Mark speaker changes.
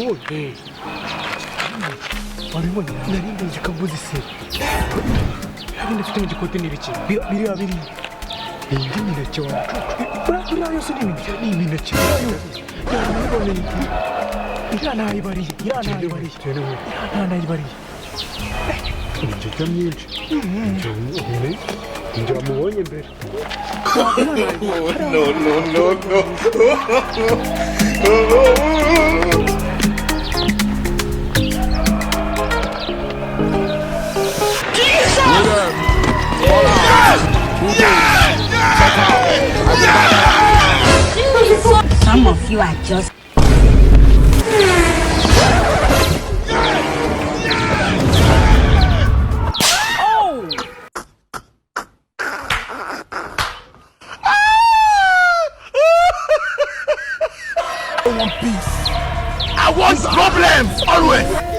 Speaker 1: wabibonye wabibonye nari ndenze kabuzi se nabindi mfite mu gikote n'ibiki biriya biri iyi mineke wacu buriya yose ni imineke iriya nayibariye imigeka myinshi njye wamubonye mbere
Speaker 2: no
Speaker 3: Some of you are just
Speaker 2: I want peace. I want problems always.